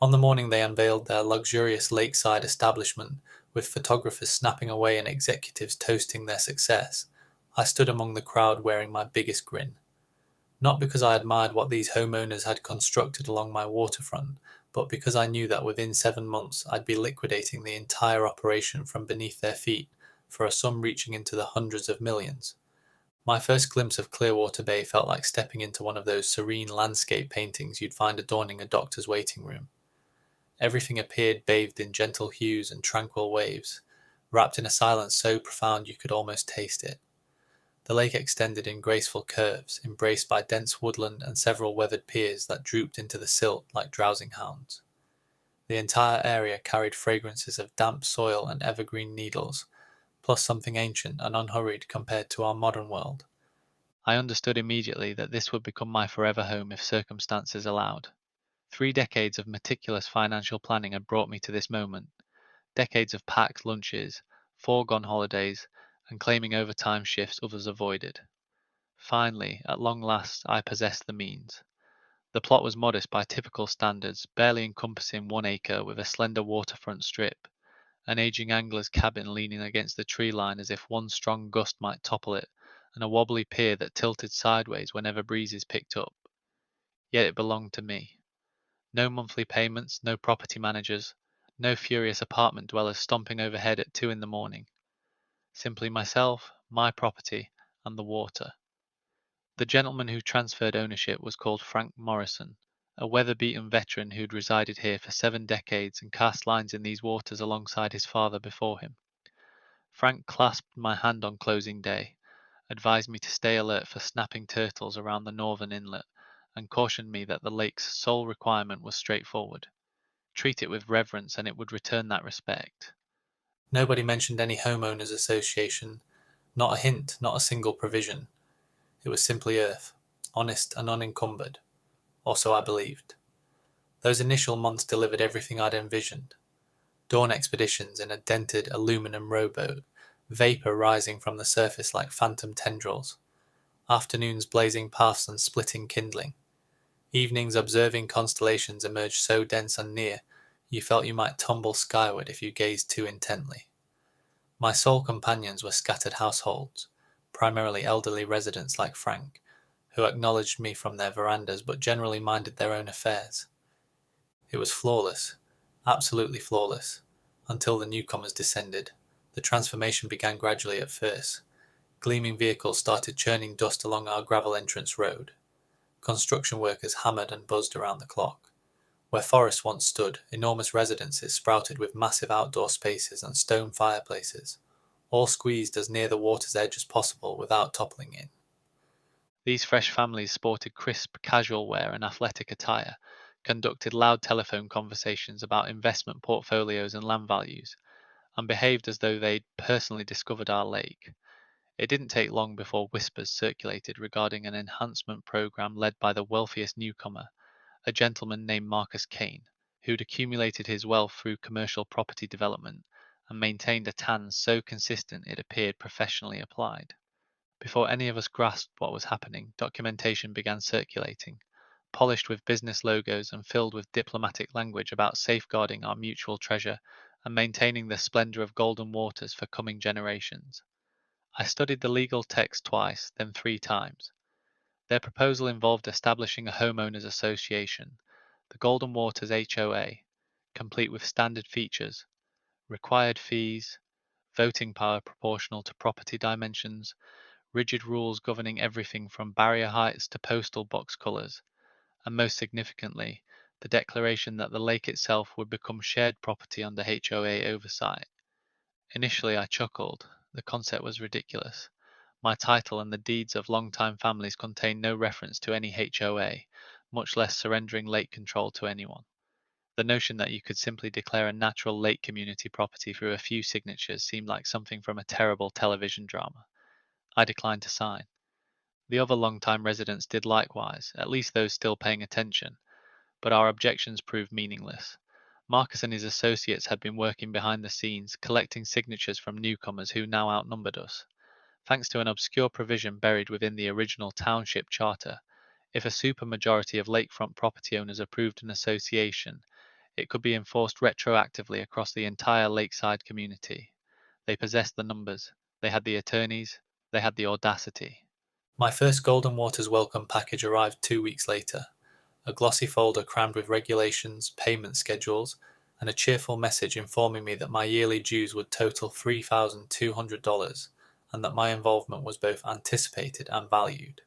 On the morning they unveiled their luxurious lakeside establishment, with photographers snapping away and executives toasting their success, I stood among the crowd wearing my biggest grin. Not because I admired what these homeowners had constructed along my waterfront, but because I knew that within 7 months I'd be liquidating the entire operation from beneath their feet for a sum reaching into the hundreds of millions. My first glimpse of Clearwater Bay felt like stepping into one of those serene landscape paintings you'd find adorning a doctor's waiting room. Everything appeared bathed in gentle hues and tranquil waves, wrapped in a silence so profound you could almost taste it. The lake extended in graceful curves, embraced by dense woodland and several weathered piers that drooped into the silt like drowsing hounds. The entire area carried fragrances of damp soil and evergreen needles, plus something ancient and unhurried compared to our modern world. I understood immediately that this would become my forever home if circumstances allowed. 3 decades of meticulous financial planning had brought me to this moment. Decades of packed lunches, foregone holidays, and claiming overtime shifts others avoided. Finally, at long last, I possessed the means. The plot was modest by typical standards, barely encompassing 1 acre with a slender waterfront strip, an aging angler's cabin leaning against the tree line as if one strong gust might topple it, and a wobbly pier that tilted sideways whenever breezes picked up. Yet it belonged to me. No monthly payments, no property managers, no furious apartment dwellers stomping overhead at 2 in the morning. Simply myself, my property, and the water. The gentleman who transferred ownership was called Frank Morrison, a weather-beaten veteran who'd resided here for 7 decades and cast lines in these waters alongside his father before him. Frank clasped my hand on closing day, advised me to stay alert for snapping turtles around the northern inlet, and cautioned me that the lake's sole requirement was straightforward. Treat it with reverence and it would return that respect. Nobody mentioned any homeowners association, not a hint, not a single provision. It was simply earth, honest and unencumbered. Or so I believed. Those initial months delivered everything I'd envisioned. Dawn expeditions in a dented aluminum rowboat, vapor rising from the surface like phantom tendrils, afternoons blazing paths and splitting kindling, evenings observing constellations emerge so dense and near you felt you might tumble skyward if you gazed too intently. My sole companions were scattered households, primarily elderly residents like Frank, who acknowledged me from their verandas but generally minded their own affairs. It was flawless, absolutely flawless, until the newcomers descended. The transformation began gradually at first. Gleaming vehicles started churning dust along our gravel entrance road. Construction workers hammered and buzzed around the clock. Where forests once stood, enormous residences sprouted with massive outdoor spaces and stone fireplaces, all squeezed as near the water's edge as possible without toppling in. These fresh families sported crisp casual wear and athletic attire, conducted loud telephone conversations about investment portfolios and land values, and behaved as though they'd personally discovered our lake. It didn't take long before whispers circulated regarding an enhancement program led by the wealthiest newcomer, a gentleman named Marcus Kane, who'd accumulated his wealth through commercial property development and maintained a tan so consistent it appeared professionally applied. Before any of us grasped what was happening, documentation began circulating, polished with business logos and filled with diplomatic language about safeguarding our mutual treasure and maintaining the splendor of golden waters for coming generations. I studied the legal text twice, then 3 times. Their proposal involved establishing a homeowners association, the Golden Waters HOA, complete with standard features, required fees, voting power proportional to property dimensions, rigid rules governing everything from barrier heights to postal box colors, and most significantly, the declaration that the lake itself would become shared property under HOA oversight. Initially I chuckled. The concept was ridiculous. My title and the deeds of long-time families contained no reference to any HOA, much less surrendering lake control to anyone. The notion that you could simply declare a natural lake community property through a few signatures seemed like something from a terrible television drama. I declined to sign. The other long-time residents did likewise, at least those still paying attention, but our objections proved meaningless. Marcus and his associates had been working behind the scenes, collecting signatures from newcomers who now outnumbered us. Thanks to an obscure provision buried within the original township charter, if a supermajority of lakefront property owners approved an association, It could be enforced retroactively across the entire lakeside community. They possessed the numbers, they had the attorneys, they had the audacity. My first Golden Waters welcome package arrived 2 weeks later, a glossy folder crammed with regulations, payment schedules, and a cheerful message informing me that my yearly dues would total $3,200 and that my involvement was both anticipated and valued.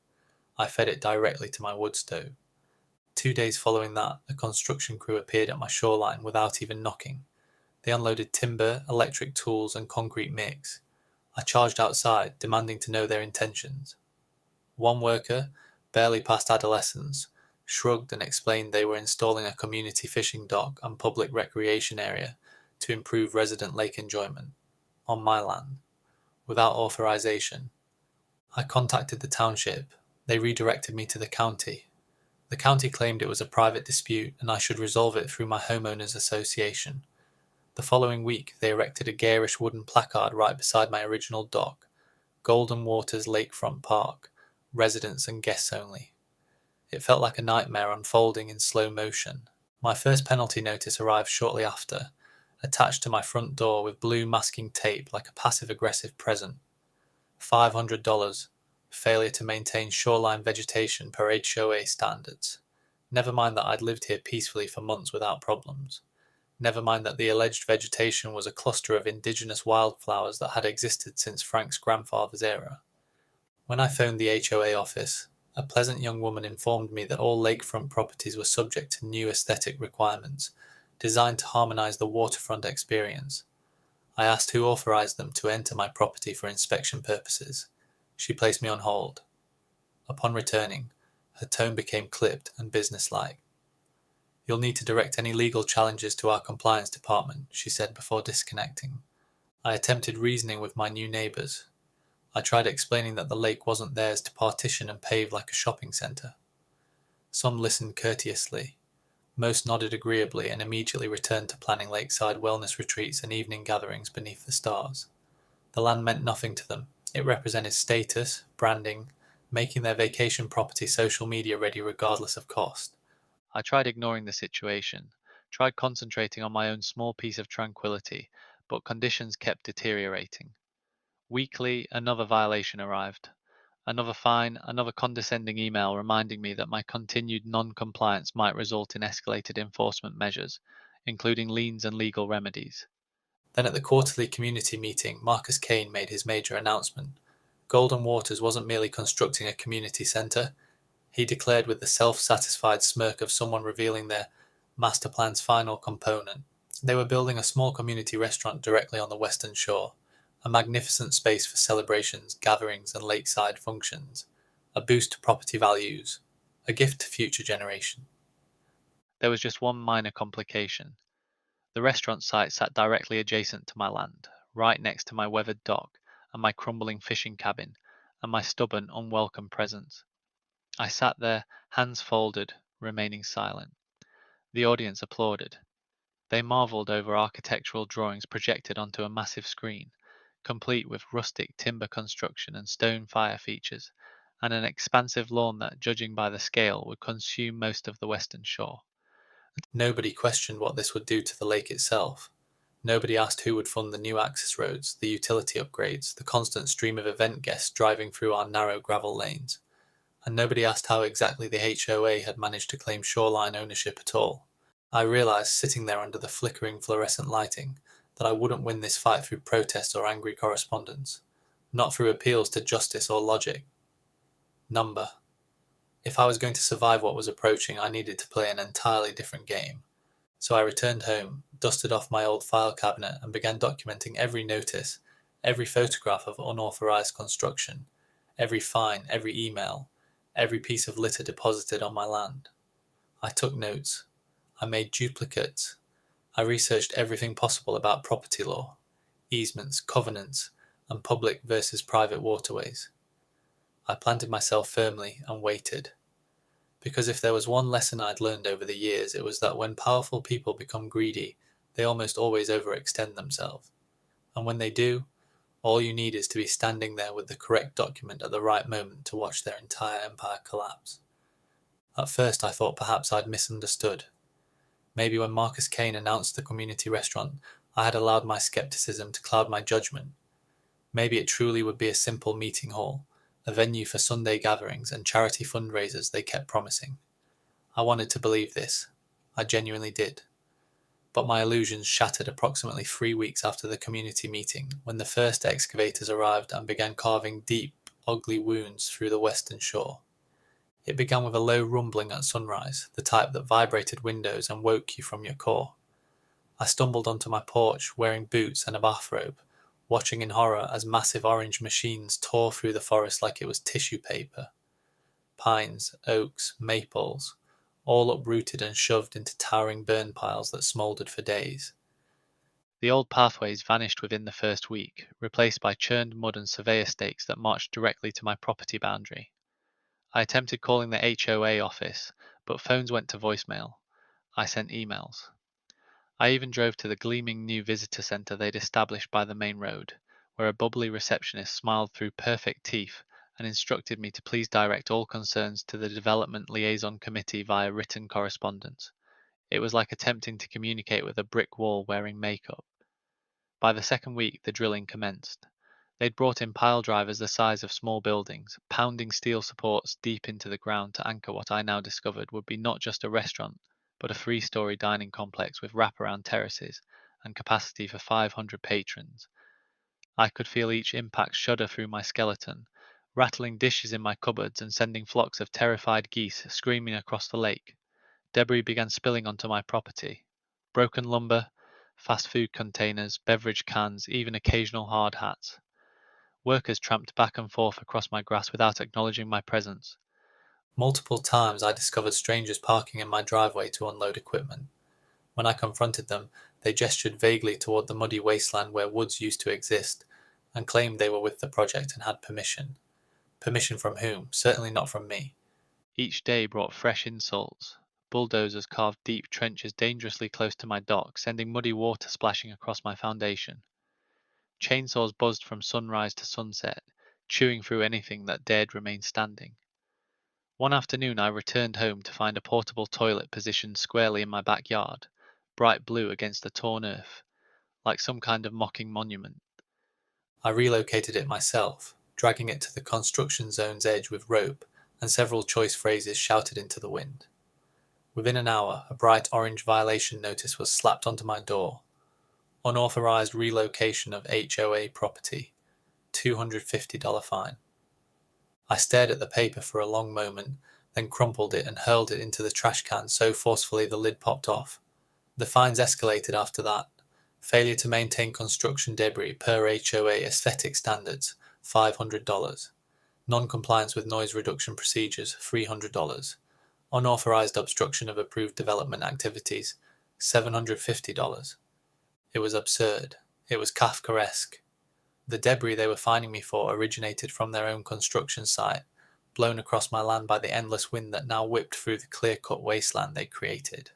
I fed it directly to my wood stove. 2 days following that, a construction crew appeared at my shoreline without even knocking. They unloaded timber, electric tools, and concrete mix. I charged outside, demanding to know their intentions. One worker, barely past adolescence, shrugged and explained they were installing a community fishing dock and public recreation area to improve resident lake enjoyment on my land, without authorization. I contacted the township. They redirected me to the county. The county claimed it was a private dispute and I should resolve it through my homeowners association. The following week, they erected a garish wooden placard right beside my original dock: Golden Waters Lakefront Park, residents and guests only. It felt like a nightmare unfolding in slow motion. My first penalty notice arrived shortly after, attached to my front door with blue masking tape like a passive-aggressive present. $500, failure to maintain shoreline vegetation per HOA standards. Never mind that I'd lived here peacefully for months without problems. Never mind that the alleged vegetation was a cluster of indigenous wildflowers that had existed since Frank's grandfather's era. When I phoned the HOA office, a pleasant young woman informed me that all lakefront properties were subject to new aesthetic requirements, designed to harmonise the waterfront experience. I asked who authorised them to enter my property for inspection purposes. She placed me on hold. Upon returning, her tone became clipped and businesslike. "You'll need to direct any legal challenges to our compliance department," she said before disconnecting. I attempted reasoning with my new neighbours. I tried explaining that the lake wasn't theirs to partition and pave like a shopping centre. Some listened courteously. Most nodded agreeably and immediately returned to planning lakeside wellness retreats and evening gatherings beneath the stars. The land meant nothing to them. It represented status, branding, making their vacation property social media ready regardless of cost. I tried ignoring the situation, tried concentrating on my own small piece of tranquility, but conditions kept deteriorating. Weekly, another violation arrived. Another fine, another condescending email reminding me that my continued non-compliance might result in escalated enforcement measures, including liens and legal remedies. Then at the quarterly community meeting, Marcus Kane made his major announcement. Golden Waters wasn't merely constructing a community centre, he declared with the self-satisfied smirk of someone revealing their master plan's final component. They were building a small community restaurant directly on the western shore, a magnificent space for celebrations, gatherings, and lakeside functions, a boost to property values, a gift to future generations. There was just one minor complication. The restaurant site sat directly adjacent to my land, right next to my weathered dock and my crumbling fishing cabin, and my stubborn, unwelcome presence. I sat there, hands folded, remaining silent. The audience applauded. They marveled over architectural drawings projected onto a massive screen, complete with rustic timber construction and stone fire features, and an expansive lawn that, judging by the scale, would consume most of the western shore. Nobody questioned what this would do to the lake itself. Nobody asked who would fund the new access roads, the utility upgrades, the constant stream of event guests driving through our narrow gravel lanes. And nobody asked how exactly the HOA had managed to claim shoreline ownership at all. I realised, sitting there under the flickering fluorescent lighting, that I wouldn't win this fight through protest or angry correspondence, not through appeals to justice or logic. Number. If I was going to survive what was approaching, I needed to play an entirely different game. So I returned home, dusted off my old file cabinet, and began documenting every notice, every photograph of unauthorised construction, every fine, every email, every piece of litter deposited on my land. I took notes. I made duplicates. I researched everything possible about property law, easements, covenants, and public versus private waterways. I planted myself firmly and waited. Because if there was one lesson I'd learned over the years, it was that when powerful people become greedy, they almost always overextend themselves. And when they do, all you need is to be standing there with the correct document at the right moment to watch their entire empire collapse. At first I thought perhaps I'd misunderstood. Maybe when Marcus Kane announced the community restaurant, I had allowed my skepticism to cloud my judgment. Maybe it truly would be a simple meeting hall, a venue for Sunday gatherings and charity fundraisers they kept promising. I wanted to believe this. I genuinely did. But my illusions shattered approximately 3 weeks after the community meeting, when the first excavators arrived and began carving deep, ugly wounds through the western shore. It began with a low rumbling at sunrise, the type that vibrated windows and woke you from your core. I stumbled onto my porch, wearing boots and a bathrobe, watching in horror as massive orange machines tore through the forest like it was tissue paper. Pines, oaks, maples, all uprooted and shoved into towering burn piles that smouldered for days. The old pathways vanished within the first week, replaced by churned mud and surveyor stakes that marched directly to my property boundary. I attempted calling the HOA office, but phones went to voicemail. I sent emails. I even drove to the gleaming new visitor centre they'd established by the main road, where a bubbly receptionist smiled through perfect teeth and instructed me to please direct all concerns to the Development Liaison Committee via written correspondence. It was like attempting to communicate with a brick wall wearing makeup. By the second week, the drilling commenced. They'd brought in pile drivers the size of small buildings, pounding steel supports deep into the ground to anchor what I now discovered would be not just a restaurant, but a 3-story dining complex with wraparound terraces and capacity for 500 patrons. I could feel each impact shudder through my skeleton, rattling dishes in my cupboards and sending flocks of terrified geese screaming across the lake. Debris began spilling onto my property. Broken lumber, fast food containers, beverage cans, even occasional hard hats. Workers tramped back and forth across my grass without acknowledging my presence. Multiple times I discovered strangers parking in my driveway to unload equipment. When I confronted them, they gestured vaguely toward the muddy wasteland where woods used to exist, and claimed they were with the project and had permission. Permission from whom? Certainly not from me. Each day brought fresh insults. Bulldozers carved deep trenches dangerously close to my dock, sending muddy water splashing across my foundation. Chainsaws buzzed from sunrise to sunset, chewing through anything that dared remain standing. One afternoon I returned home to find a portable toilet positioned squarely in my backyard, bright blue against the torn earth, like some kind of mocking monument. I relocated it myself, dragging it to the construction zone's edge with rope and several choice phrases shouted into the wind. Within an hour, a bright orange violation notice was slapped onto my door. Unauthorized relocation of HOA property. $250 fine. I stared at the paper for a long moment, then crumpled it and hurled it into the trash can so forcefully the lid popped off. The fines escalated after that. Failure to maintain construction debris per HOA aesthetic standards, $500. Non-compliance with noise reduction procedures, $300. Unauthorized obstruction of approved development activities, $750. It was absurd. It was Kafkaesque. The debris they were fining me for originated from their own construction site, blown across my land by the endless wind that now whipped through the clear-cut wasteland they created.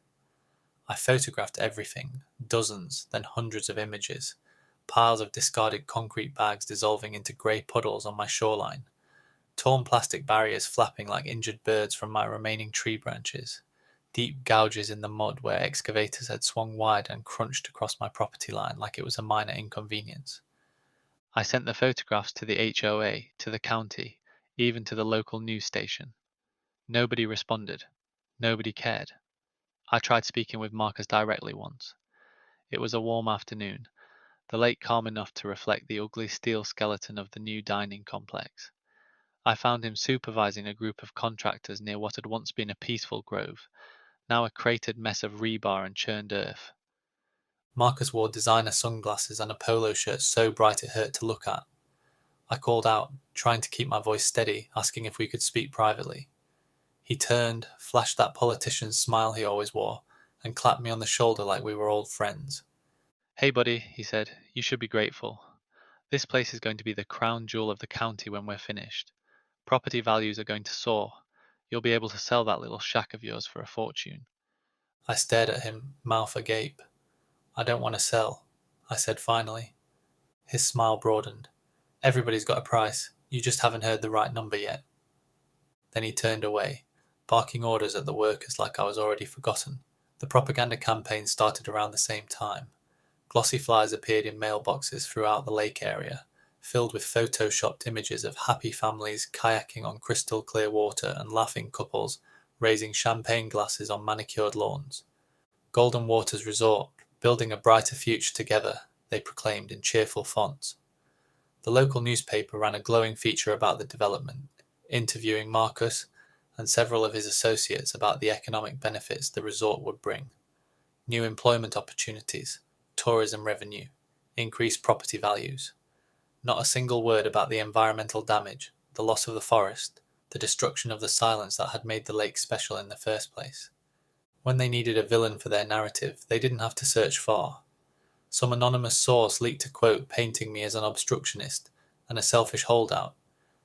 I photographed everything, dozens, then hundreds of images, piles of discarded concrete bags dissolving into grey puddles on my shoreline, torn plastic barriers flapping like injured birds from my remaining tree branches, deep gouges in the mud where excavators had swung wide and crunched across my property line like it was a minor inconvenience. I sent the photographs to the HOA, to the county, even to the local news station. Nobody responded. Nobody cared. I tried speaking with Marcus directly once. It was a warm afternoon, the lake calm enough to reflect the ugly steel skeleton of the new dining complex. I found him supervising a group of contractors near what had once been a peaceful grove, now a cratered mess of rebar and churned earth. Marcus wore designer sunglasses and a polo shirt so bright it hurt to look at. I called out, trying to keep my voice steady, asking if we could speak privately. He turned, flashed that politician's smile he always wore, and clapped me on the shoulder like we were old friends. Hey buddy, he said, you should be grateful. This place is going to be the crown jewel of the county when we're finished. Property values are going to soar. You'll be able to sell that little shack of yours for a fortune. I stared at him, mouth agape. I don't want to sell, I said finally. His smile broadened. Everybody's got a price. You just haven't heard the right number yet. Then he turned away, barking orders at the workers like I was already forgotten. The propaganda campaign started around the same time. Glossy flyers appeared in mailboxes throughout the lake area, filled with photoshopped images of happy families kayaking on crystal clear water and laughing couples raising champagne glasses on manicured lawns. Golden Waters Resort, building a brighter future together, they proclaimed in cheerful fonts. The local newspaper ran a glowing feature about the development, interviewing Marcus and several of his associates about the economic benefits the resort would bring. New employment opportunities, tourism revenue, increased property values. Not a single word about the environmental damage, the loss of the forest, the destruction of the silence that had made the lake special in the first place. When they needed a villain for their narrative, they didn't have to search far. Some anonymous source leaked a quote painting me as an obstructionist and a selfish holdout,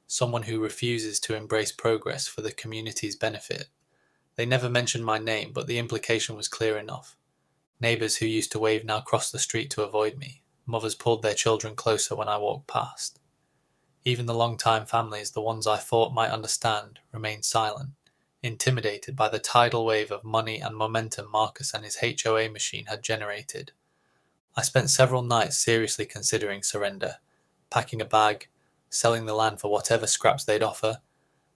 someone who refuses to embrace progress for the community's benefit. They never mentioned my name, but the implication was clear enough. Neighbours who used to wave now crossed the street to avoid me. Mothers pulled their children closer when I walked past. Even the long-time families, the ones I thought might understand, remained silent, intimidated by the tidal wave of money and momentum Marcus and his HOA machine had generated. I spent several nights seriously considering surrender, packing a bag, selling the land for whatever scraps they'd offer,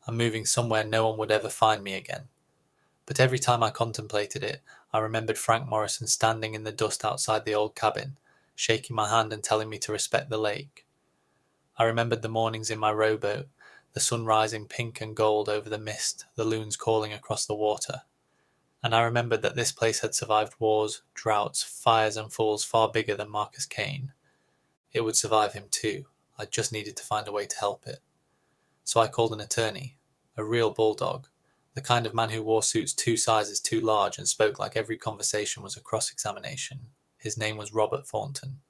and moving somewhere no one would ever find me again. But every time I contemplated it, I remembered Frank Morrison standing in the dust outside the old cabin, shaking my hand and telling me to respect the lake. I remembered the mornings in my rowboat, the sun rising pink and gold over the mist, the loons calling across the water. And I remembered that this place had survived wars, droughts, fires and falls far bigger than Marcus Kane. It would survive him too. I just needed to find a way to help it. So I called an attorney, a real bulldog, the kind of man who wore suits 2 sizes too large and spoke like every conversation was a cross-examination. His name was Robert Thornton.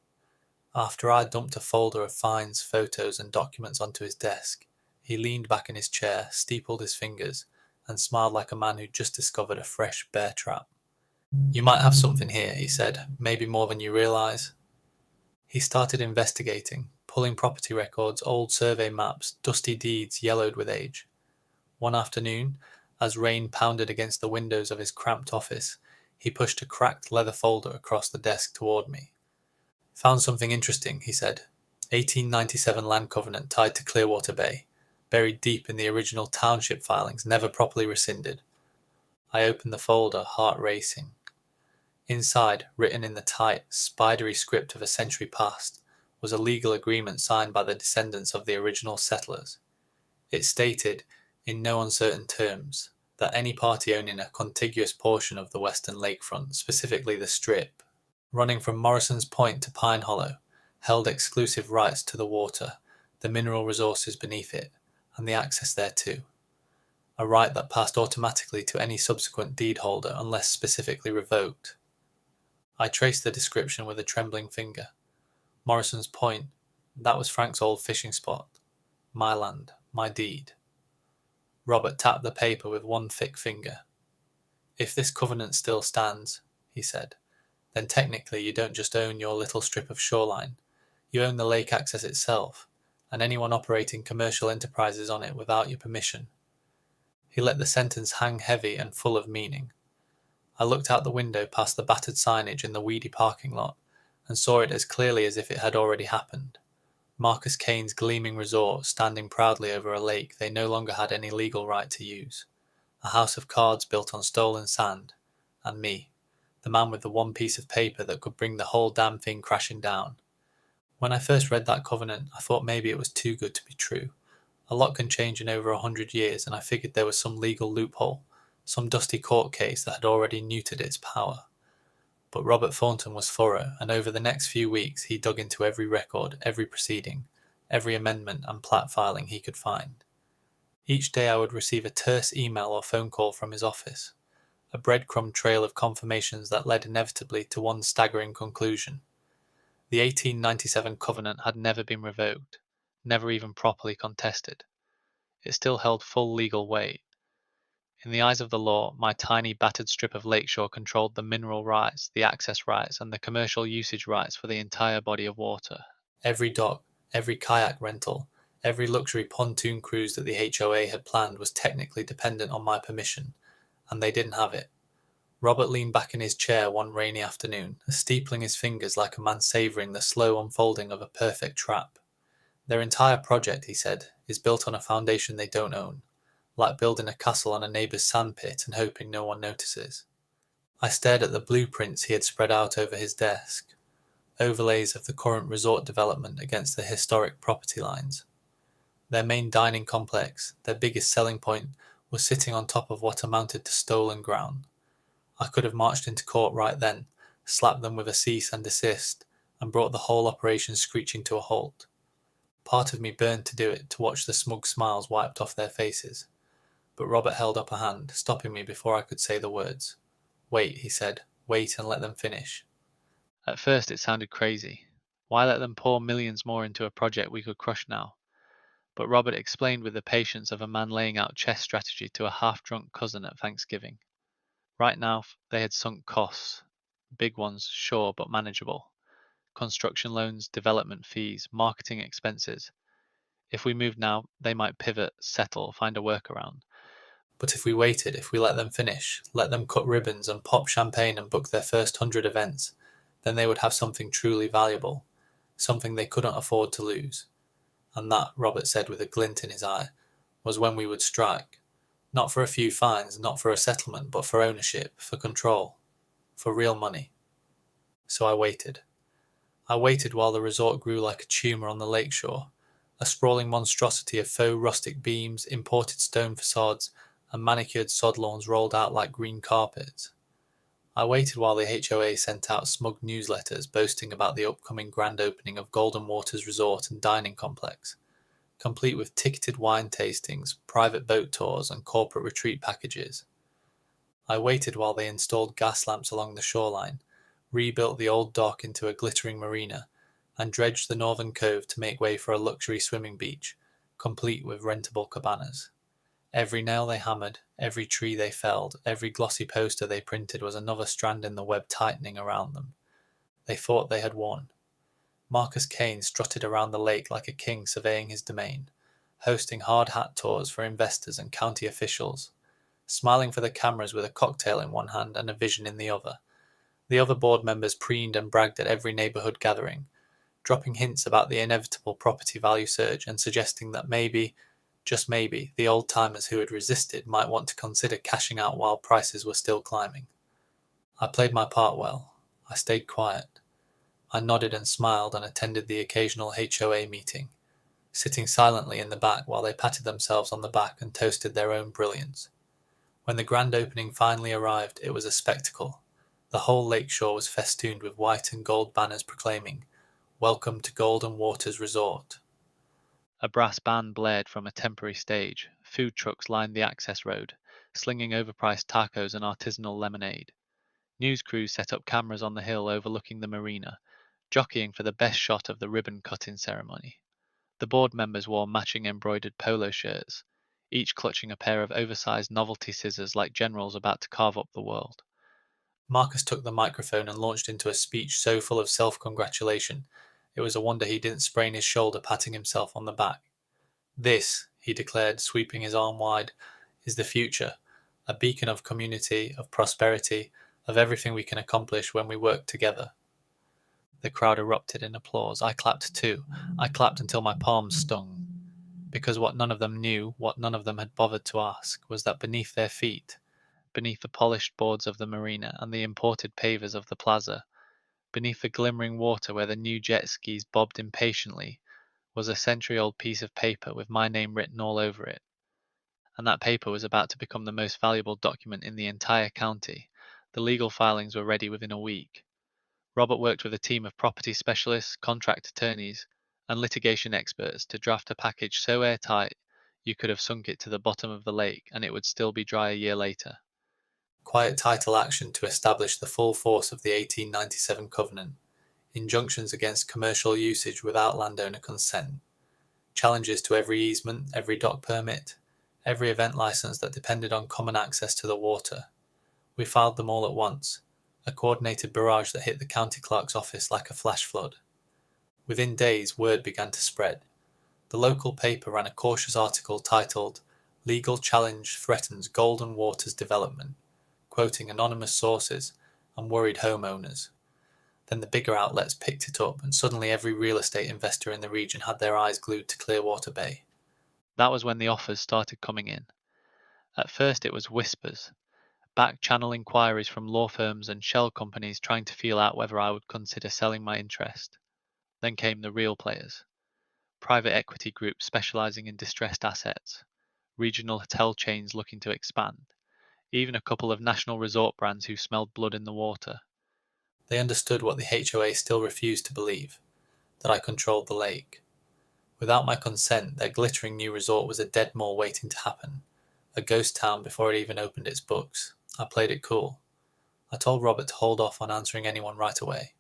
After I dumped a folder of fines, photos and documents onto his desk, he leaned back in his chair, steepled his fingers, and smiled like a man who'd just discovered a fresh bear trap. "You might have something here," he said, "maybe more than you realise." He started investigating, pulling property records, old survey maps, dusty deeds yellowed with age. One afternoon, as rain pounded against the windows of his cramped office, he pushed a cracked leather folder across the desk toward me. "Found something interesting," he said. "1897 land covenant tied to Clearwater Bay, buried deep in the original township filings, never properly rescinded." I opened the folder, heart racing. Inside, written in the tight, spidery script of a century past, was a legal agreement signed by the descendants of the original settlers. It stated, in no uncertain terms, that any party owning a contiguous portion of the western lakefront, specifically the Strip, running from Morrison's Point to Pine Hollow, held exclusive rights to the water, the mineral resources beneath it, and the access thereto, a right that passed automatically to any subsequent deed holder unless specifically revoked. I traced the description with a trembling finger. Morrison's Point, that was Frank's old fishing spot. My land, my deed. Robert tapped the paper with one thick finger. "If this covenant still stands," he said, "then technically you don't just own your little strip of shoreline. You own the lake access itself, and anyone operating commercial enterprises on it without your permission." He let the sentence hang heavy and full of meaning. I looked out the window past the battered signage in the weedy parking lot, and saw it as clearly as if it had already happened. Marcus Kane's gleaming resort standing proudly over a lake they no longer had any legal right to use. A house of cards built on stolen sand. And me, the man with the one piece of paper that could bring the whole damn thing crashing down. When I first read that covenant, I thought maybe it was too good to be true. A lot can change in over 100 years, and I figured there was some legal loophole, some dusty court case that had already neutered its power. But Robert Thornton was thorough, and over the next few weeks he dug into every record, every proceeding, every amendment and plat filing he could find. Each day I would receive a terse email or phone call from his office, a breadcrumb trail of confirmations that led inevitably to one staggering conclusion. The 1897 covenant had never been revoked, never even properly contested. It still held full legal weight. In the eyes of the law, my tiny battered strip of lakeshore controlled the mineral rights, the access rights, and the commercial usage rights for the entire body of water. Every dock, every kayak rental, every luxury pontoon cruise that the HOA had planned was technically dependent on my permission, and they didn't have it. Robert leaned back in his chair one rainy afternoon, steepling his fingers like a man savouring the slow unfolding of a perfect trap. Their entire project, he said, is built on a foundation they don't own, like building a castle on a neighbour's sandpit and hoping no one notices. I stared at the blueprints he had spread out over his desk, overlays of the current resort development against the historic property lines. Their main dining complex, their biggest selling point, was sitting on top of what amounted to stolen ground. I could have marched into court right then, slapped them with a cease and desist, and brought the whole operation screeching to a halt. Part of me burned to do it, to watch the smug smiles wiped off their faces. But Robert held up a hand, stopping me before I could say the words. "Wait," he said. "Wait and let them finish." At first it sounded crazy. Why let them pour millions more into a project we could crush now? But Robert explained with the patience of a man laying out chess strategy to a half-drunk cousin at Thanksgiving. Right now they had sunk costs, big ones, sure, but manageable. Construction loans, development fees, marketing expenses. If we moved now, they might pivot, settle, find a workaround. But if we waited, if we let them finish, let them cut ribbons and pop champagne and book their first 100 events, then they would have something truly valuable, something they couldn't afford to lose. And that, Robert said with a glint in his eye, was when we would strike. Not for a few fines, not for a settlement, but for ownership, for control, for real money. So I waited. I waited while the resort grew like a tumour on the lakeshore, a sprawling monstrosity of faux rustic beams, imported stone facades, and manicured sod lawns rolled out like green carpets. I waited while the HOA sent out smug newsletters boasting about the upcoming grand opening of Golden Waters Resort and Dining Complex, complete with ticketed wine tastings, private boat tours, and corporate retreat packages. I waited while they installed gas lamps along the shoreline, rebuilt the old dock into a glittering marina, and dredged the northern cove to make way for a luxury swimming beach, complete with rentable cabanas. Every nail they hammered, every tree they felled, every glossy poster they printed was another strand in the web tightening around them. They thought they had won. Marcus Kane strutted around the lake like a king surveying his domain, hosting hard hat tours for investors and county officials, smiling for the cameras with a cocktail in one hand and a vision in the other. The other board members preened and bragged at every neighbourhood gathering, dropping hints about the inevitable property value surge and suggesting that maybe, just maybe, the old-timers who had resisted might want to consider cashing out while prices were still climbing. I played my part well. I stayed quiet. I nodded and smiled and attended the occasional HOA meeting, sitting silently in the back while they patted themselves on the back and toasted their own brilliance. When the grand opening finally arrived, it was a spectacle. The whole lakeshore was festooned with white and gold banners proclaiming, "Welcome to Golden Waters Resort." A brass band blared from a temporary stage. Food trucks lined the access road, slinging overpriced tacos and artisanal lemonade. News crews set up cameras on the hill overlooking the marina, jockeying for the best shot of the ribbon-cutting ceremony. The board members wore matching embroidered polo shirts, each clutching a pair of oversized novelty scissors like generals about to carve up the world. Marcus took the microphone and launched into a speech so full of self-congratulation, it was a wonder he didn't sprain his shoulder patting himself on the back. "This," he declared, sweeping his arm wide, "is the future, a beacon of community, of prosperity, of everything we can accomplish when we work together." The crowd erupted in applause. I clapped too. I clapped until my palms stung. Because what none of them knew, what none of them had bothered to ask, was that beneath their feet, beneath the polished boards of the marina and the imported pavers of the plaza, beneath the glimmering water where the new jet skis bobbed impatiently, was a century-old piece of paper with my name written all over it. And that paper was about to become the most valuable document in the entire county. The legal filings were ready within a week. Robert worked with a team of property specialists, contract attorneys, and litigation experts to draft a package so airtight you could have sunk it to the bottom of the lake and it would still be dry a year later. Quiet title action to establish the full force of the 1897 Covenant, injunctions against commercial usage without landowner consent, challenges to every easement, every dock permit, every event license that depended on common access to the water. We filed them all at once, a coordinated barrage that hit the county clerk's office like a flash flood. Within days, word began to spread. The local paper ran a cautious article titled, "Legal Challenge Threatens Golden Waters Development," quoting anonymous sources and worried homeowners. Then the bigger outlets picked it up, and suddenly every real estate investor in the region had their eyes glued to Clearwater Bay. That was when the offers started coming in. At first it was whispers, back channel inquiries from law firms and shell companies trying to feel out whether I would consider selling my interest. Then came the real players, private equity groups specializing in distressed assets, regional hotel chains looking to expand, even a couple of national resort brands who smelled blood in the water. They understood what the HOA still refused to believe, that I controlled the lake. Without my consent, their glittering new resort was a dead mall waiting to happen, a ghost town before it even opened its books. I played it cool. I told Robert to hold off on answering anyone right away.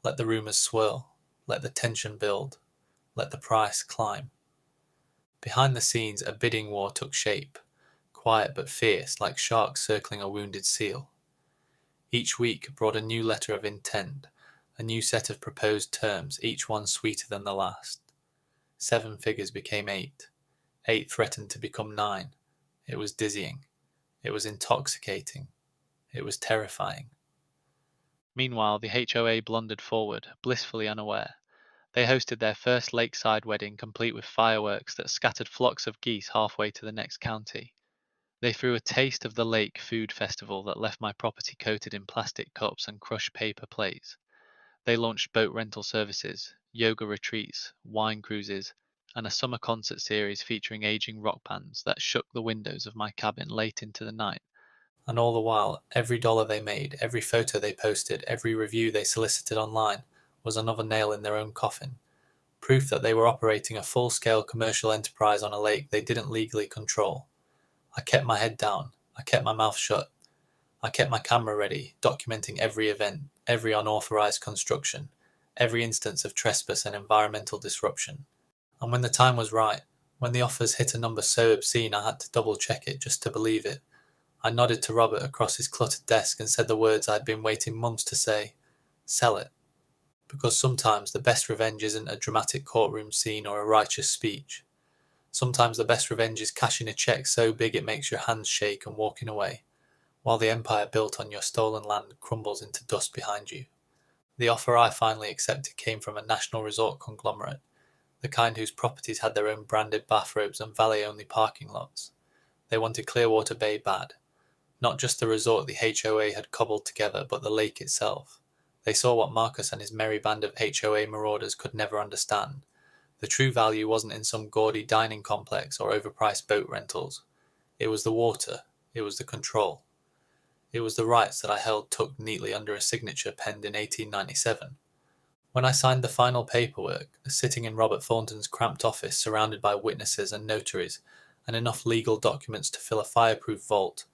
Let the rumours swirl, let the tension build, let the price climb. Behind the scenes, a bidding war took shape, quiet but fierce, like sharks circling a wounded seal. Each week brought a new letter of intent, a new set of proposed terms, each one sweeter than the last. 7 figures became 8. 8 threatened to become 9. It was dizzying. It was intoxicating. It was terrifying. Meanwhile, the HOA blundered forward, blissfully unaware. They hosted their first lakeside wedding complete with fireworks that scattered flocks of geese halfway to the next county. They threw a taste of the lake food festival that left my property coated in plastic cups and crushed paper plates. They launched boat rental services, yoga retreats, wine cruises, and a summer concert series featuring aging rock bands that shook the windows of my cabin late into the night. And all the while, every dollar they made, every photo they posted, every review they solicited online was another nail in their own coffin. Proof that they were operating a full-scale commercial enterprise on a lake they didn't legally control. I kept my head down. I kept my mouth shut. I kept my camera ready, documenting every event, every unauthorized construction, every instance of trespass and environmental disruption. And when the time was right, when the offers hit a number so obscene I had to double-check it just to believe it, I nodded to Robert across his cluttered desk and said the words I'd been waiting months to say: sell it. Because sometimes the best revenge isn't a dramatic courtroom scene or a righteous speech. Sometimes the best revenge is cashing a check so big it makes your hands shake and walking away, while the empire built on your stolen land crumbles into dust behind you. The offer I finally accepted came from a national resort conglomerate, the kind whose properties had their own branded bathrobes and valet-only parking lots. They wanted Clearwater Bay bad. Not just the resort the HOA had cobbled together, but the lake itself. They saw what Marcus and his merry band of HOA marauders could never understand. The true value wasn't in some gaudy dining complex or overpriced boat rentals. It was the water. It was the control. It was the rights that I held tucked neatly under a signature penned in 1897. When I signed the final paperwork, sitting in Robert Thornton's cramped office surrounded by witnesses and notaries, and enough legal documents to fill a fireproof vault,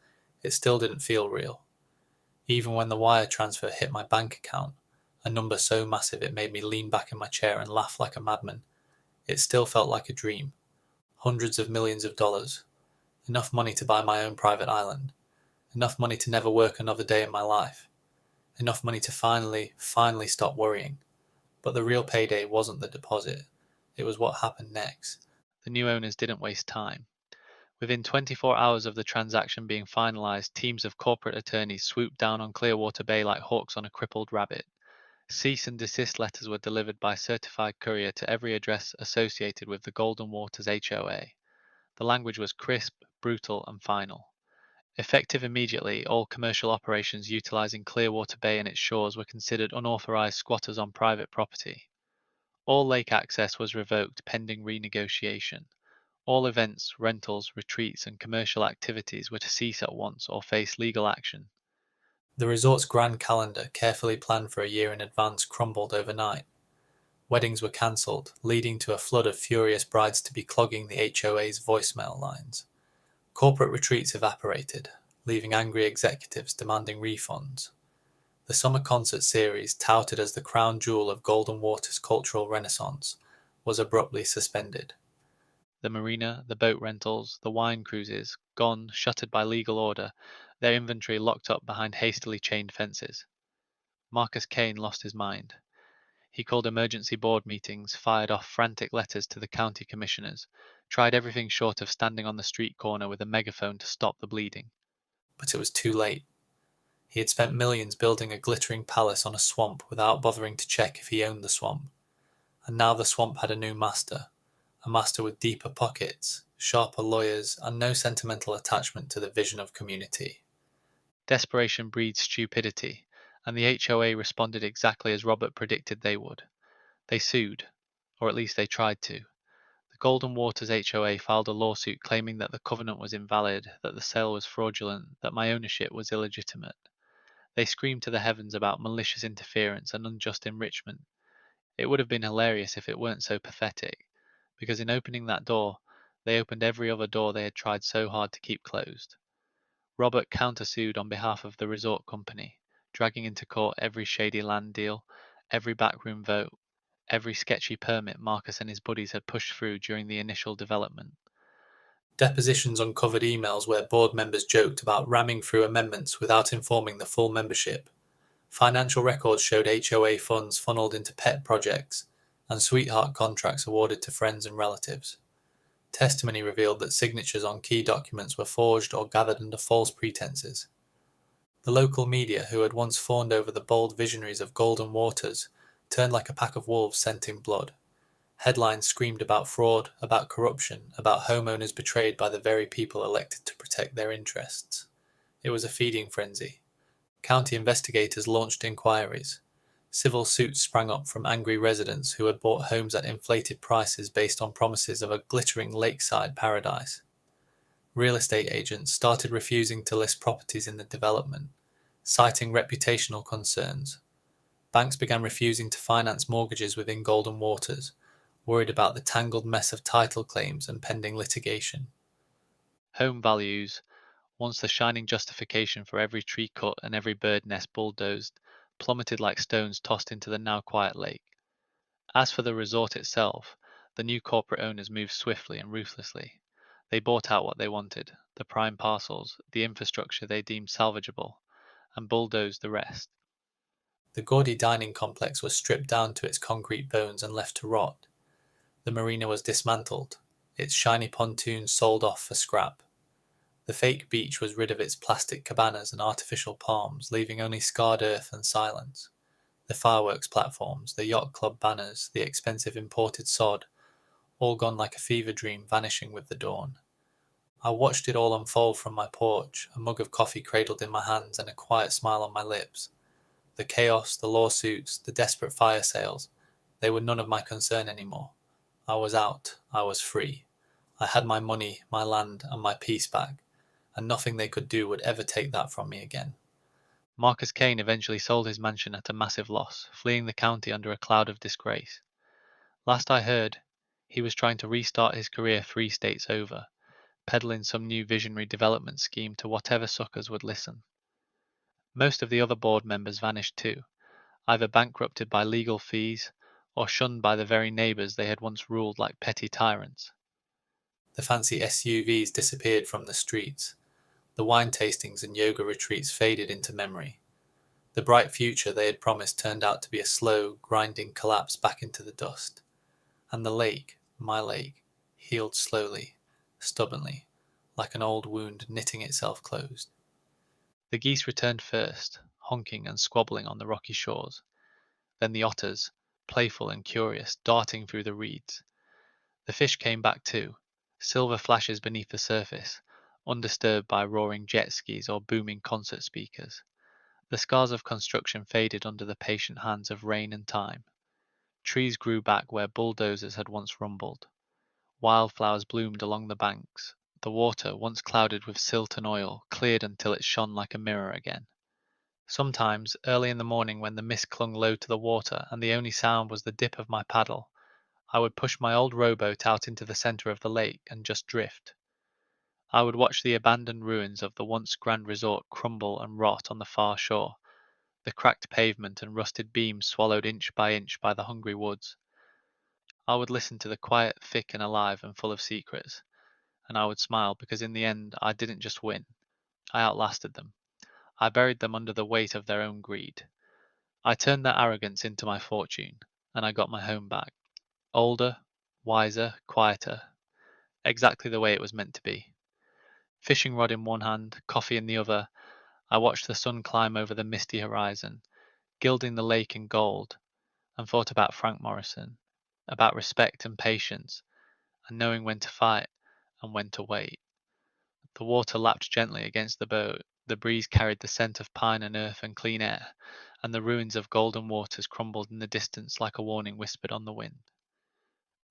it still didn't feel real. Even when the wire transfer hit my bank account, a number so massive it made me lean back in my chair and laugh like a madman, it still felt like a dream. Hundreds of millions of dollars. Enough money to buy my own private island. Enough money to never work another day in my life. Enough money to finally stop worrying. But the real payday wasn't the deposit. It was what happened next. The new owners didn't waste time. Within 24 hours of the transaction being finalized, teams of corporate attorneys swooped down on Clearwater Bay like hawks on a crippled rabbit. Cease and desist letters were delivered by certified courier to every address associated with the Golden Waters HOA. The language was crisp, brutal, and final. Effective immediately, all commercial operations utilizing Clearwater Bay and its shores were considered unauthorized squatters on private property. All lake access was revoked pending renegotiation. All events, rentals, retreats, and commercial activities were to cease at once or face legal action. The resort's grand calendar, carefully planned for a year in advance, crumbled overnight. Weddings were cancelled, leading to a flood of furious brides-to-be clogging the HOA's voicemail lines. Corporate retreats evaporated, leaving angry executives demanding refunds. The summer concert series, touted as the crown jewel of Golden Water's cultural renaissance, was abruptly suspended. The marina, the boat rentals, the wine cruises, gone, shuttered by legal order, their inventory locked up behind hastily chained fences. Marcus Kane lost his mind. He called emergency board meetings, fired off frantic letters to the county commissioners, tried everything short of standing on the street corner with a megaphone to stop the bleeding. But it was too late. He had spent millions building a glittering palace on a swamp without bothering to check if he owned the swamp. And now the swamp had a new master, a master with deeper pockets, sharper lawyers, and no sentimental attachment to the vision of community. Desperation breeds stupidity, and the HOA responded exactly as Robert predicted they would. They sued, or at least they tried to. The Golden Waters HOA filed a lawsuit claiming that the covenant was invalid, that the sale was fraudulent, that my ownership was illegitimate. They screamed to the heavens about malicious interference and unjust enrichment. It would have been hilarious if it weren't so pathetic, because in opening that door, they opened every other door they had tried so hard to keep closed. Robert countersued on behalf of the resort company, dragging into court every shady land deal, every backroom vote, every sketchy permit Marcus and his buddies had pushed through during the initial development. Depositions uncovered emails where board members joked about ramming through amendments without informing the full membership. Financial records showed HOA funds funneled into pet projects and sweetheart contracts awarded to friends and relatives. Testimony revealed that signatures on key documents were forged or gathered under false pretenses. The local media, who had once fawned over the bold visionaries of Golden Waters, turned like a pack of wolves scenting blood. Headlines screamed about fraud, about corruption, about homeowners betrayed by the very people elected to protect their interests. It was a feeding frenzy. County investigators launched inquiries. Civil suits sprang up from angry residents who had bought homes at inflated prices based on promises of a glittering lakeside paradise. Real estate agents started refusing to list properties in the development, citing reputational concerns. Banks began refusing to finance mortgages within Golden Waters, worried about the tangled mess of title claims and pending litigation. Home values, once the shining justification for every tree cut and every bird nest bulldozed, plummeted like stones tossed into the now quiet lake. As for the resort itself, the new corporate owners moved swiftly and ruthlessly. They bought out what they wanted, the prime parcels, the infrastructure they deemed salvageable, and bulldozed the rest. The gaudy dining complex was stripped down to its concrete bones and left to rot. The marina was dismantled, its shiny pontoons sold off for scrap. The fake beach was rid of its plastic cabanas and artificial palms, leaving only scarred earth and silence. The fireworks platforms, the yacht club banners, the expensive imported sod, all gone like a fever dream, vanishing with the dawn. I watched it all unfold from my porch, a mug of coffee cradled in my hands and a quiet smile on my lips. The chaos, the lawsuits, the desperate fire sales, they were none of my concern anymore. I was out, I was free. I had my money, my land, and my peace back, and nothing they could do would ever take that from me again. Marcus Kane eventually sold his mansion at a massive loss, fleeing the county under a cloud of disgrace. Last I heard, he was trying to restart his career 3 states over, peddling some new visionary development scheme to whatever suckers would listen. Most of the other board members vanished too, either bankrupted by legal fees or shunned by the very neighbors they had once ruled like petty tyrants. The fancy SUVs disappeared from the streets. The wine tastings and yoga retreats faded into memory. The bright future they had promised turned out to be a slow, grinding collapse back into the dust. And the lake, my lake, healed slowly, stubbornly, like an old wound knitting itself closed. The geese returned first, honking and squabbling on the rocky shores. Then the otters, playful and curious, darting through the reeds. The fish came back too, silver flashes beneath the surface, undisturbed by roaring jet skis or booming concert speakers. The scars of construction faded under the patient hands of rain and time. Trees grew back where bulldozers had once rumbled. Wildflowers bloomed along the banks. The water, once clouded with silt and oil, cleared until it shone like a mirror again. Sometimes, early in the morning when the mist clung low to the water and the only sound was the dip of my paddle, I would push my old rowboat out into the center of the lake and just drift. I would watch the abandoned ruins of the once grand resort crumble and rot on the far shore, the cracked pavement and rusted beams swallowed inch by the hungry woods. I would listen to the quiet thick and alive and full of secrets, and I would smile because in the end I didn't just win, I outlasted them. I buried them under the weight of their own greed. I turned their arrogance into my fortune, and I got my home back. Older, wiser, quieter, exactly the way it was meant to be. Fishing rod in one hand, coffee in the other, I watched the sun climb over the misty horizon, gilding the lake in gold, and thought about Frank Morrison, about respect and patience, and knowing when to fight and when to wait. The water lapped gently against the boat, the breeze carried the scent of pine and earth and clean air, and the ruins of golden waters crumbled in the distance like a warning whispered on the wind.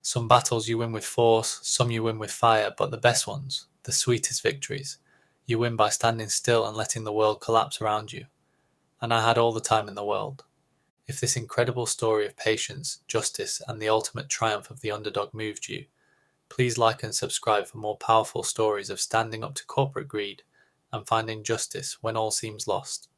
Some battles you win with force, some you win with fire, but the best ones, the sweetest victories, you win by standing still and letting the world collapse around you. And I had all the time in the world. If this incredible story of patience, justice, and the ultimate triumph of the underdog moved you, please like and subscribe for more powerful stories of standing up to corporate greed and finding justice when all seems lost.